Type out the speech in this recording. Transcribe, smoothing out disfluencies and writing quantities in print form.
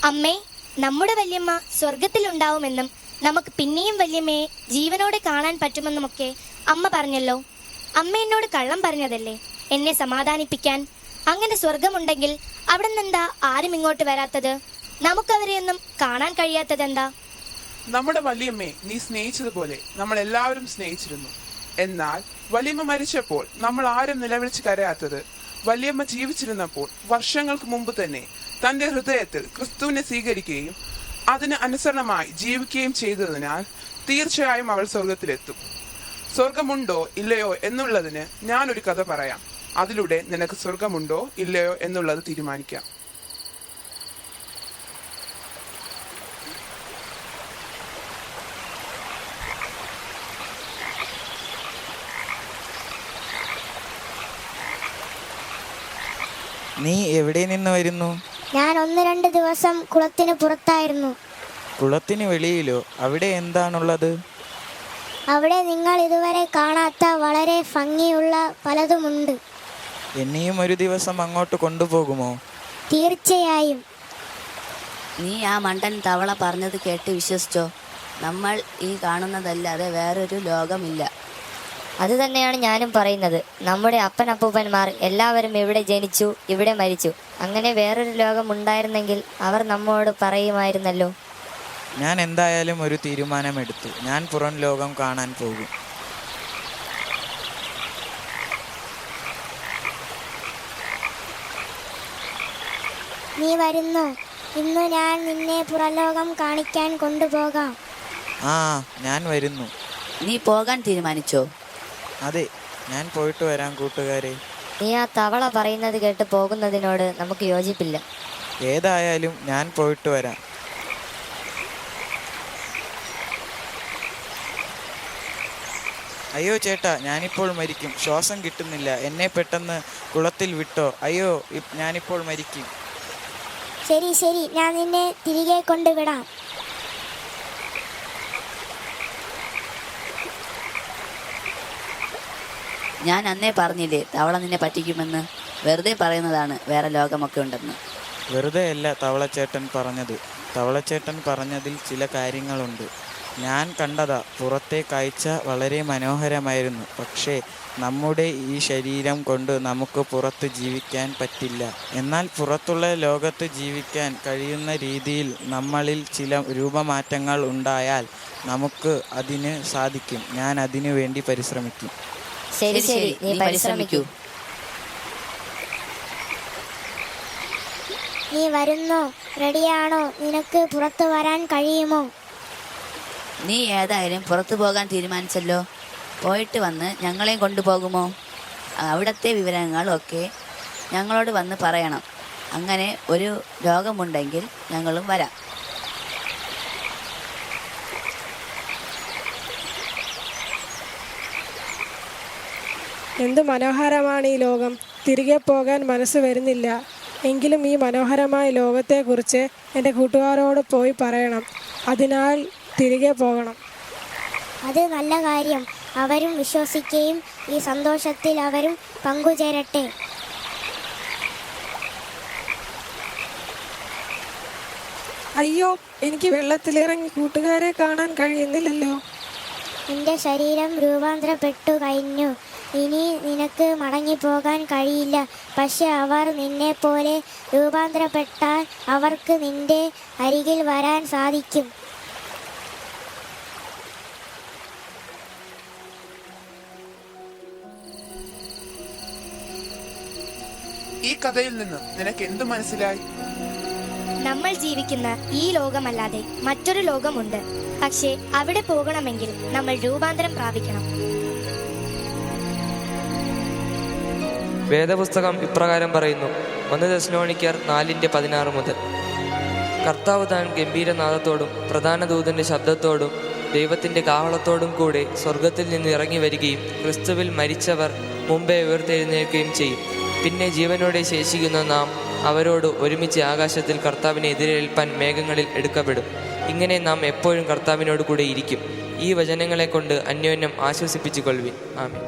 അമ്മേ, നമ്മുടെ വല്യമ്മ സ്വർഗത്തിലുണ്ടാവുമെന്നും നമുക്ക് പിന്നെയും വല്യമ്മയെ ജീവനോടെ കാണാൻ പറ്റുമെന്നുമൊക്കെ അമ്മ പറഞ്ഞല്ലോ. അമ്മ എന്നോട് കള്ളം പറഞ്ഞതല്ലേ എന്നെ സമാധാനിപ്പിക്കാൻ? അങ്ങനെ സ്വർഗമുണ്ടെങ്കിൽ അവിടെ നിന്നെന്താ ആരും ഇങ്ങോട്ട് വരാത്തത്? നമുക്കവരെയൊന്നും കാണാൻ കഴിയാത്തതെന്താ? നമ്മുടെ വല്യമ്മയെ നീ സ്നേഹിച്ചതുപോലെ നമ്മൾ എല്ലാവരും സ്നേഹിച്ചിരുന്നു. എന്നാൽ വല്യമ്മ മരിച്ചപ്പോൾ നമ്മൾ ആരും നിലവിളിച്ച് കരയാത്തത് വല്യമ്മ ജീവിച്ചിരുന്നപ്പോൾ വർഷങ്ങൾക്ക് മുമ്പ് തന്നെ തന്റെ ഹൃദയത്തിൽ ക്രിസ്തുവിനെ സ്വീകരിക്കുകയും അതിന് അനുസരണമായി ജീവിക്കുകയും ചെയ്തതിനാൽ തീർച്ചയായും അവൾ സ്വർഗത്തിലെത്തും. സ്വർഗമുണ്ടോ ഇല്ലയോ എന്നുള്ളതിന് ഞാനൊരു കഥ പറയാം. അതിലൂടെ നിനക്ക് സ്വർഗമുണ്ടോ ഇല്ലയോ എന്നുള്ളത് തീരുമാനിക്കാം. നീ എവിടെ നിന്ന് വരുന്നു? ഞാൻ 1-2 ദിവസം കുളത്തിന് പുറത്തായിരുന്നു. കുളത്തിന് വെളിയിലോ? അവിടെ എന്താണുള്ളത്? അവിടെ നിങ്ങൾ ഇതുവരെ കാണാത്ത വളരെ ഭംഗിയുള്ള പലതുമുണ്ട്. എന്നെയും ഒരു ദിവസം അങ്ങോട്ട് കൊണ്ടുപോകുമോ? തീർച്ചയായും. നീ ആ മണ്ടൻ തവള പറഞ്ഞത് കേട്ട് വിശ്വസിച്ചോ? നമ്മൾ ഈ കാണുന്നതല്ലാതെ വേറൊരു ലോകമില്ല. അത് തന്നെയാണ് ഞാനും പറയുന്നത്. നമ്മുടെ അപ്പനപ്പൂപ്പന്മാർ എല്ലാവരും ഇവിടെ ജനിച്ചു, ഇവിടെ മരിച്ചു. അങ്ങനെ വേറൊരു ലോകം ഉണ്ടായിരുന്നെങ്കിൽ അവർ നമ്മോട് പറയുമായിരുന്നല്ലോ. ഞാൻ എന്തായാലും ഒരു തീരുമാനമെടുത്തു. ഞാൻ പുറം ലോകം കാണാൻ പോകും. നീ വരുന്നോ? ഇന്ന് ഞാൻ നിന്നെ പുറലോകം കാണിക്കാൻ കൊണ്ടുപോകാം. ആ, ഞാൻ വരുന്നു. നീ പോകാൻ തീരുമാനിച്ചോ? അതെ, ഞാൻ പോയിട്ട് വരാം കൂട്ടുകാരെ. നീ ആ തവള പറയുന്നത് കേട്ട് പോകുന്നതിനോട് നമുക്ക് യോജിപ്പില്ല. ഏതായാലും ഞാൻ പോയിട്ട് വരാം. അയ്യോ ചേട്ടാ, ഞാനിപ്പോൾ മരിക്കും. ശ്വാസം കിട്ടുന്നില്ല. എന്നെ പെട്ടെന്ന് കുളത്തിൽ വിട്ടോ. അയ്യോ, ഞാനിപ്പോൾ മരിക്കും. ശരി ശരി, ഞാൻ നിന്നെ തിരികെ കൊണ്ടുവിടാം. ഞാൻ അന്നേ പറഞ്ഞില്ലേ തവള നിന്നെ പറ്റിക്കുമെന്ന്. വെറുതെ പറയുന്നതാണ് വേറെ ലോകമൊക്കെ ഉണ്ടെന്ന്. വെറുതെ അല്ല തവളച്ചേട്ടൻ പറഞ്ഞത്. തവളച്ചേട്ടൻ പറഞ്ഞതിൽ ചില കാര്യങ്ങളുണ്ട്. ഞാൻ കണ്ടതാ. പുറത്തെ കാഴ്ച വളരെ മനോഹരമായിരുന്നു. പക്ഷേ നമ്മുടെ ഈ ശരീരം കൊണ്ട് നമുക്ക് പുറത്ത് ജീവിക്കാൻ പറ്റില്ല. എന്നാൽ പുറത്തുള്ള ലോകത്ത് ജീവിക്കാൻ കഴിയുന്ന രീതിയിൽ നമ്മളിൽ ചില രൂപമാറ്റങ്ങൾ ഉണ്ടായാൽ നമുക്ക് അതിന് സാധിക്കും. ഞാൻ അതിനു വേണ്ടി പരിശ്രമിക്കും. ശരി ശരി, നീ പരിശ്രമിക്കൂ. നീ വരുന്നോ? റെഡിയാണോ? നിനക്ക് പുറത്തു വരാൻ കഴിയുമോ? നീ ഏതായാലും പുറത്തു പോകാൻ തീരുമാനിച്ചല്ലോ. പോയിട്ട് വന്ന് ഞങ്ങളെയും കൊണ്ടുപോകുമോ? അവിടുത്തെ വിവരങ്ങളൊക്കെ ഞങ്ങളോട് വന്ന് പറയണം. അങ്ങനെ ഒരു രോഗമുണ്ടെങ്കിൽ ഞങ്ങളും വരാം. എന്തു മനോഹരമാണ് ഈ ലോകം. തിരികെ പോകാൻ മനസ്സ് വരുന്നില്ല. എങ്കിലും ഈ മനോഹരമായ ലോകത്തെക്കുറിച്ച് എൻ്റെ കൂട്ടുകാരോട് പോയി പറയണം. അതിനാൽ തിരികെ പോകണം. അത് നല്ല കാര്യം. അവരും വിശ്വസിക്കുകയും ഈ സന്തോഷത്തിൽ അവരും പങ്കുചേരട്ടെ. അയ്യോ, എനിക്ക് വെള്ളത്തിലിറങ്ങി കൂട്ടുകാരെ കാണാൻ കഴിയുന്നില്ലല്ലോ. നിന്റെ ശരീരം രൂപാന്തരപ്പെട്ടു കഴിഞ്ഞു. ഇനി നിനക്ക് മടങ്ങിപ്പോകാൻ കഴിയില്ല. പക്ഷെ അവർ നിന്നെ പോലെ രൂപാന്തരപ്പെട്ടാൽ അവർക്ക് നിന്റെ അരികിൽ വരാൻ സാധിക്കും. ഈ കഥയിൽ നിന്ന് നിനക്ക് എന്ത് മനസ്സിലായി? നമ്മൾ ജീവിക്കുന്ന ഈ ലോകമല്ലാതെ മറ്റൊരു ലോകമുണ്ട്. പക്ഷേ അവിടെ പോകണമെങ്കിൽ നമ്മൾ രൂപാന്തരം പ്രാപിക്കണം. വേദപുസ്തകം ഇപ്രകാരം പറയുന്നു. 1 തെസ്സലോനിക്കർ 4:16 മുതൽ. കർത്താവ് താൻ ഗംഭീരനാദത്തോടും പ്രധാന ദൂതന്റെ ശബ്ദത്തോടും ദൈവത്തിന്റെ കാഹളത്തോടും കൂടെ സ്വർഗത്തിൽ നിന്ന് ഇറങ്ങി വരികയും ക്രിസ്തുവിൽ മരിച്ചവർ മുമ്പേ ഉയർത്തെഴുന്നേൽക്കുകയും ചെയ്യും. പിന്നെ ജീവനോടെ ശേഷിക്കുന്ന നാം അവരോട് ഒരുമിച്ച് ആകാശത്തിൽ കർത്താവിനെ എതിരേൽപ്പാൻ മേഘങ്ങളിൽ എടുക്കപ്പെടും. ഇങ്ങനെ നാം എപ്പോഴും കർത്താവിനോട് കൂടെ ഇരിക്കും. ഈ വചനങ്ങളെ കൊണ്ട് അന്യോന്യം ആശ്വസിപ്പിച്ചു കൊള്ളുവിൻ. ആമേൻ.